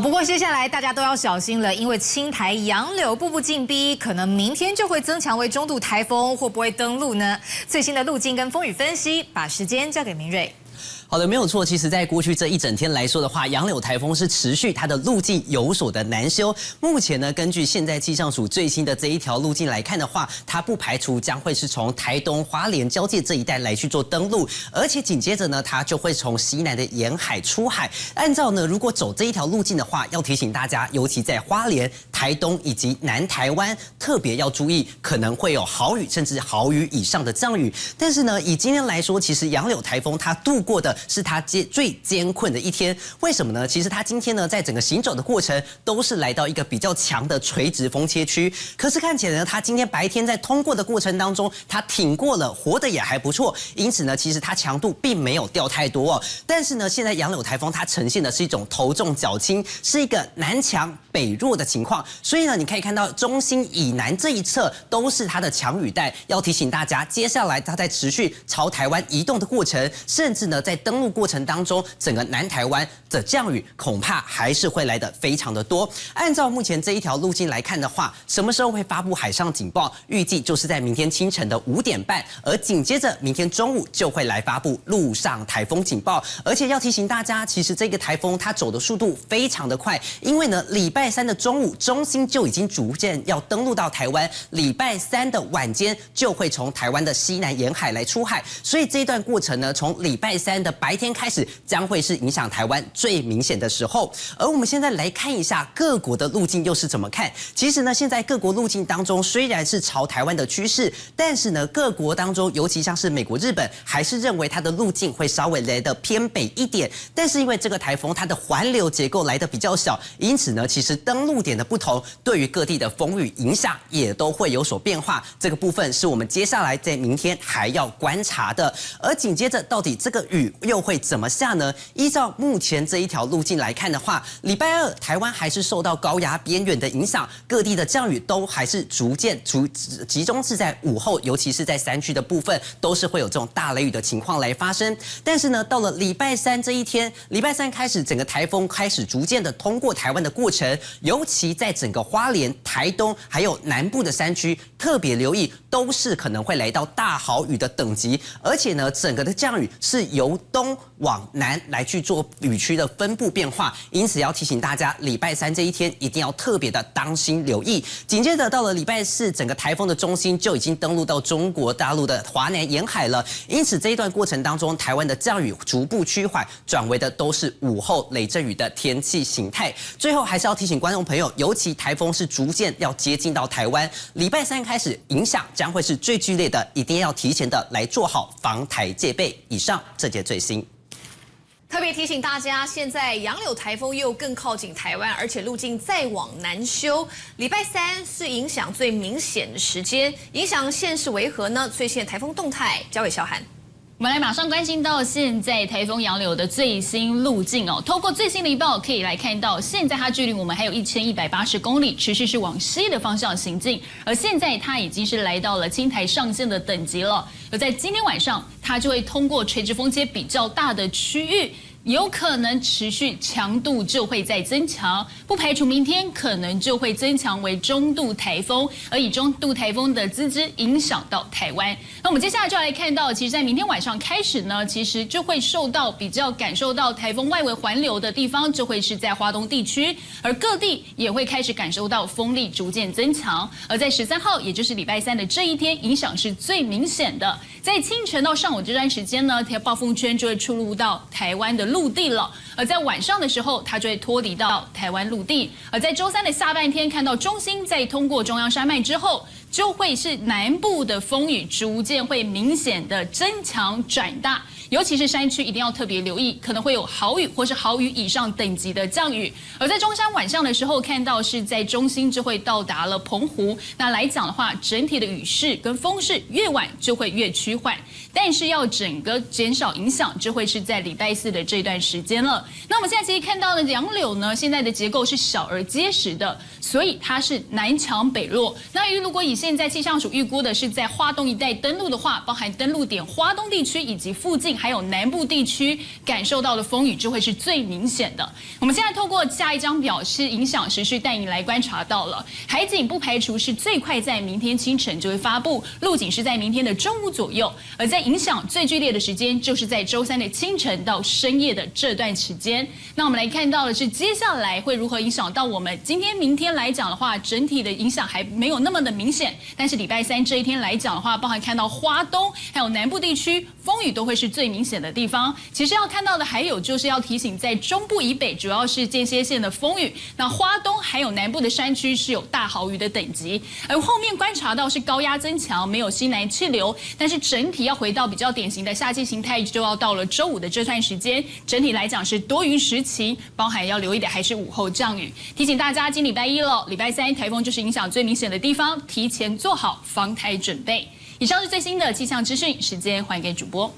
不过接下来大家都要小心了，因为青台杨柳步步进逼，可能明天就会增强为中度台风，会不会登陆呢？最新的路径跟风雨分析，把时间交给明瑞。 好的，没有错。其实，在过去这一整天来说的话，杨柳台风是持续它的路径有所的难修。目前呢，根据现在气象署最新的这一条路径来看的话，它不排除将会是从台东花莲交界这一带来去做登陆，而且紧接着呢，它就会从西南的沿海出海。按照呢，如果走这一条路径的话，要提醒大家，尤其在花莲、台东以及南台湾，特别要注意，可能会有豪雨甚至豪雨以上的降雨。但是呢，以今天来说，其实杨柳台风它度过的 是它最艰困的一天，为什么呢？其实它今天呢，在整个行走的过程都是来到一个比较强的垂直风切区。可是看起来呢，它今天白天在通过的过程当中，它挺过了，活得也还不错。因此呢，其实它强度并没有掉太多哦。但是呢，现在杨柳台风它呈现的是一种头重脚轻，是一个南强北弱的情况。所以呢，你可以看到中心以南这一侧都是它的强雨带。要提醒大家，接下来它在持续朝台湾移动的过程，甚至呢，在登陆过程当中，整个南台湾的降雨恐怕还是会来得非常的多。按照目前这一条路径来看的话，什么时候会发布海上警报？预计就是在明天清晨的5点半，而紧接着明天中午就会来发布陆上台风警报。而且要提醒大家，其实这个台风它走的速度非常的快，因为呢，礼拜三的中午中心就已经逐渐要登陆到台湾，礼拜三的晚间就会从台湾的西南沿海来出海。所以这一段过程呢，从礼拜三的白天开始，将会是影响台湾最明显的时候。而我们现在来看一下各国的路径又是怎么看。其实呢，现在各国路径当中虽然是朝台湾的趋势，但是呢，各国当中，尤其像是美国、日本，还是认为它的路径会稍微来得偏北一点。但是因为这个台风它的环流结构来得比较小，因此呢，其实登陆点的不同，对于各地的风雨影响也都会有所变化。这个部分是我们接下来在明天还要观察的。而紧接着，到底这个雨又会怎么下呢？依照目前这一条路径来看的话，礼拜二台湾还是受到高压边缘的影响，各地的降雨都还是逐渐集中是在午后，尤其是在山区的部分，都是会有这种大雷雨的情况来发生。但是呢，到了礼拜三这一天，礼拜三开始，整个台风开始逐渐的通过台湾的过程，尤其在整个花莲、台东还有南部的山区，特别留意，都是可能会来到大豪雨的等级。而且呢，整个的降雨是由东往南来去做雨区的分布变化，因此要提醒大家，礼拜三这一天一定要特别的当心留意。紧接着到了礼拜四，整个台风的中心就已经登陆到中国大陆的华南沿海了，因此这一段过程当中，台湾的降雨逐步趋缓，转为的都是午后雷阵雨的天气形态。最后还是要提醒观众朋友，尤其台风是逐渐要接近到台湾，礼拜三开始影响将会是最剧烈的，一定要提前的来做好防台戒备。以上这节最新。 特别提醒大家，现在杨柳台风又更靠近台湾，而且路径再往南修。礼拜三是影响最明显的时间，影响县市为何呢？最新的台风动态交给小涵。 我们来马上关心到现在台风杨柳的最新路径哦。透过最新的一报，可以来看到，现在它距离我们还有1180公里，持续是往西的方向行进。而现在它已经是来到了青台上线的等级了。而在今天晚上，它就会通过垂直风切比较大的区域。 有可能持续强度就会再增强，不排除明天可能就会增强为中度台风，而以中度台风的资质影响到台湾。那我们接下来就来看到，其实，在明天晚上开始呢，其实就会受到比较感受到台风外围环流的地方，就会是在花东地区，而各地也会开始感受到风力逐渐增强。而在13号，也就是礼拜三的这一天，影响是最明显的。在清晨到上午这段时间呢，暴风圈就会出入到台湾的陆地了，而在晚上的时候，它就会脱离到台湾陆地。而在周三的下半天，看到中心在通过中央山脉之后，就会是南部的风雨逐渐会明显的增强转大。 尤其是山区一定要特别留意，可能会有豪雨或是豪雨以上等级的降雨。而在中山晚上的时候，看到是在中心就会到达了澎湖。那来讲的话，整体的雨势跟风势越晚就会越趋缓，但是要整个减少影响，就会是在礼拜四的这段时间了。那我们现在其实看到的杨柳呢，现在的结构是小而结实的，所以它是南强北弱。那如果以现在气象署预估的是在花东一带登陆的话，包含登陆点花东地区以及附近。还有南部地区感受到的风雨就会是最明显的。我们现在透过下一张表是影响时序带你来观察到了，海警不排除是最快在明天清晨就会发布，陆警是在明天的中午左右，而在影响最剧烈的时间就是在周三的清晨到深夜的这段时间。那我们来看到的是接下来会如何影响到我们。今天、明天来讲的话，整体的影响还没有那么的明显，但是礼拜三这一天来讲的话，包含看到花东还有南部地区风雨都会是最明显的地方。其实要看到的还有就是要提醒，在中部以北主要是间歇性的风雨，那花东还有南部的山区是有大豪雨的等级，而后面观察到是高压增强，没有西南气流，但是整体要回到比较典型的夏季形态，就要到了周五的这段时间。整体来讲是多云时晴，包含要留意的还是午后降雨。提醒大家，今礼拜一了，礼拜三台风就是影响最明显的地方，提前做好防台准备。以上是最新的气象资讯，时间还给主播。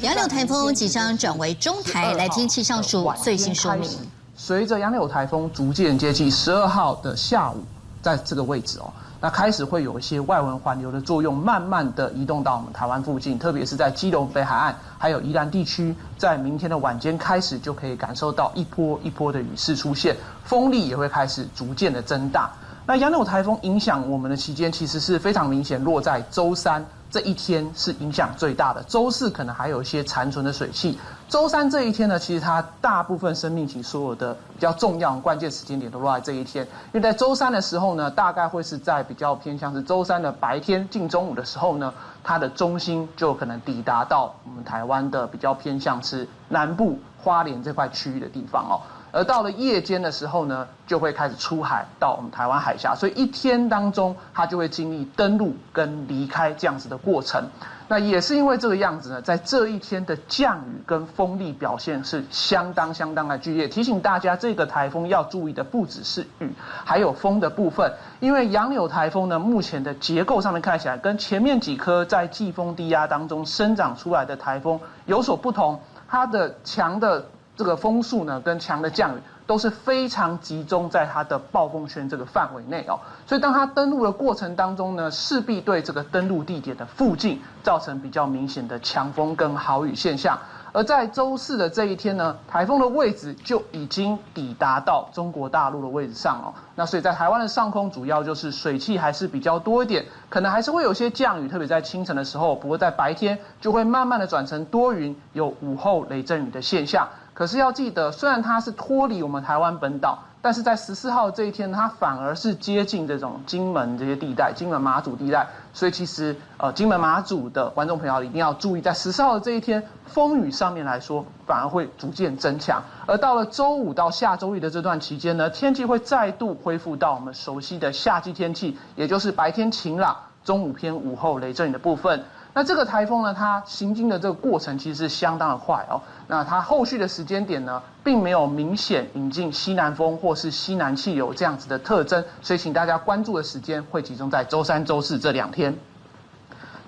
杨柳台风即将转为中台，来听气象署最新说明。随着杨柳台风逐渐接近12号的下午，在这个位置那开始会有一些外围环流的作用，慢慢的移动到我们台湾附近，特别是在基隆北海岸还有宜兰地区，在明天的晚间开始就可以感受到一波一波的雨势出现，风力也会开始逐渐的增大。那杨柳台风影响我们的期间其实是非常明显，落在周三这一天是影响最大的，周四可能还有一些残存的水汽。周三这一天呢，其实它大部分生命期所有的比较重要关键时间点都落在这一天，因为在周三的时候呢，大概会是在比较偏向是周三的白天近中午的时候呢，它的中心就可能抵达到我们台湾的比较偏向是南部花莲这块区域的地方而到了夜间的时候呢，就会开始出海到我们台湾海峡，所以一天当中它就会经历登陆跟离开这样子的过程。那也是因为这个样子呢，在这一天的降雨跟风力表现是相当的剧烈。提醒大家，这个台风要注意的不只是雨，还有风的部分。因为杨柳台风呢，目前的结构上面看起来跟前面几颗在季风低压当中生长出来的台风有所不同，它的强的这个风速呢，跟强的降雨都是非常集中在它的暴风圈这个范围内所以当它登陆的过程当中呢，势必对这个登陆地点的附近造成比较明显的强风跟豪雨现象。而在周四的这一天呢，台风的位置就已经抵达到中国大陆的位置上那所以在台湾的上空主要就是水汽还是比较多一点，可能还是会有些降雨，特别在清晨的时候，不过在白天就会慢慢的转成多云，有午后雷阵雨的现象。可是要记得，虽然它是脱离我们台湾本岛，但是在14号这一天，它反而是接近这种金门这些地带，金门马祖地带。所以其实金门马祖的观众朋友一定要注意，在14号的这一天，风雨上面来说，反而会逐渐增强。而到了周五到下周一的这段期间呢，天气会再度恢复到我们熟悉的夏季天气，也就是白天晴朗，中午偏午后雷阵雨的部分。那这个台风呢，它行经的这个过程其实是相当的快那它后续的时间点呢，并没有明显引进西南风或是西南气流这样子的特征，所以请大家关注的时间会集中在周三、周四这2天。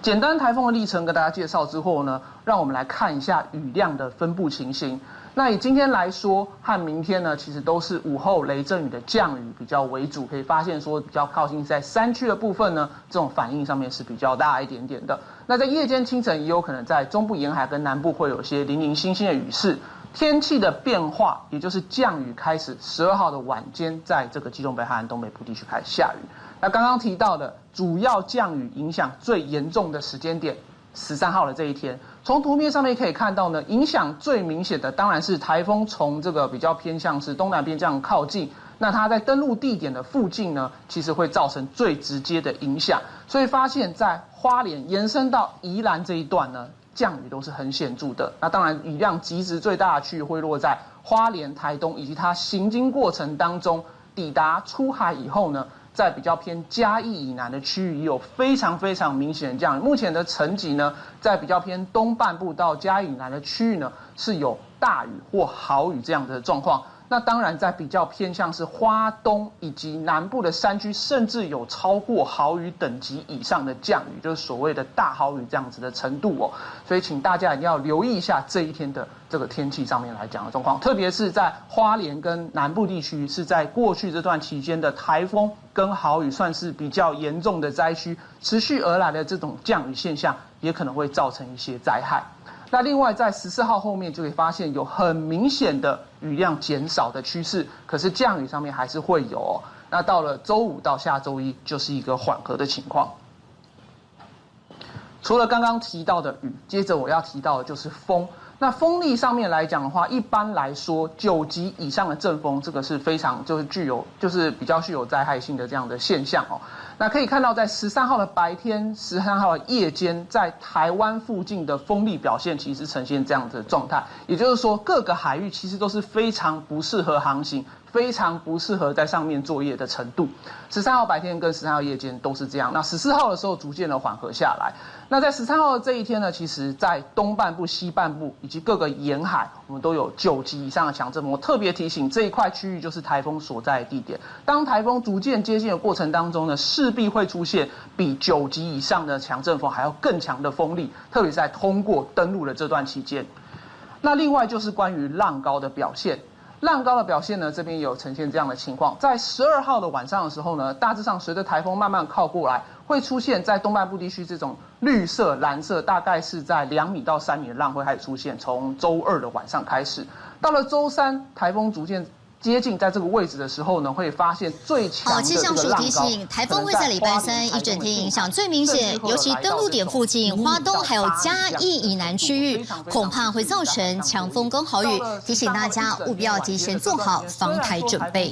简单台风的历程跟大家介绍之后呢，让我们来看一下雨量的分布情形。那以今天来说和明天呢，其实都是午后雷阵雨的降雨比较为主，可以发现说比较靠近在山区的部分呢，这种反应上面是比较大一点点的。那在夜间清晨也有可能在中部沿海跟南部会有一些零零星星的雨势。天气的变化，也就是降雨开始12号的晚间，在这个基隆北海岸东北部地区开始下雨。那刚刚提到的主要降雨影响最严重的时间点，13号的这一天，从图片上面可以看到呢，影响最明显的当然是台风从这个比较偏向是东南边这样靠近，那它在登陆地点的附近呢，其实会造成最直接的影响。所以发现，在花莲延伸到宜兰这一段呢，降雨都是很显著的。那当然，雨量极值最大的区域会落在花莲、台东，以及它行经过程当中抵达出海以后呢，在比较偏嘉义以南的区域也有非常明显的降雨。目前的层级呢，在比较偏东半部到嘉义以南的区域呢，是有大雨或豪雨这样的状况。那当然，在比较偏向是花东以及南部的山区，甚至有超过豪雨等级以上的降雨，就是所谓的大豪雨这样子的程度所以，请大家一定要留意一下这一天的这个天气上面来讲的状况，特别是在花莲跟南部地区，是在过去这段期间的台风跟豪雨算是比较严重的灾区，持续而来的这种降雨现象，也可能会造成一些灾害。那另外在14号后面就可以发现有很明显的雨量减少的趋势，可是降雨上面还是会有哦。那到了周5到下周1就是一个缓和的情况。除了刚刚提到的雨，接着我要提到的就是风。那风力上面来讲的话，一般来说9级以上的阵风，这个是非常就是比较具有灾害性的这样的现象哦。那可以看到，在13号的白天、13号的夜间，在台湾附近的风力表现其实呈现这样的状态，也就是说，各个海域其实都是非常不适合航行。非常不适合在上面作业的程度。13号白天跟13号夜间都是这样。那14号的时候逐渐的缓和下来。那在13号的这一天呢，其实在东半部、西半部以及各个沿海，我们都有9级以上的强阵风。我特别提醒，这一块区域就是台风所在的地点。当台风逐渐接近的过程当中呢，势必会出现比9级以上的强阵风还要更强的风力，特别是在通过登陆的这段期间。那另外就是关于浪高的表现。浪高的表现呢，这边也有呈现这样的情况。在12号的晚上的时候呢，大致上随着台风慢慢靠过来，会出现在东半部地区这种绿色、蓝色，大概是在2米到3米的浪会开始出现。从周2的晚上开始，到了周3，台风逐渐接近在这个位置的时候呢，会发现最强的这个浪高。气象署提醒，台风会在礼拜3一整天影响最明显，尤其登陆点附近、花东还有嘉义以南区域，恐怕会造成强风跟豪雨，提醒大家务必要提前做好防台准备。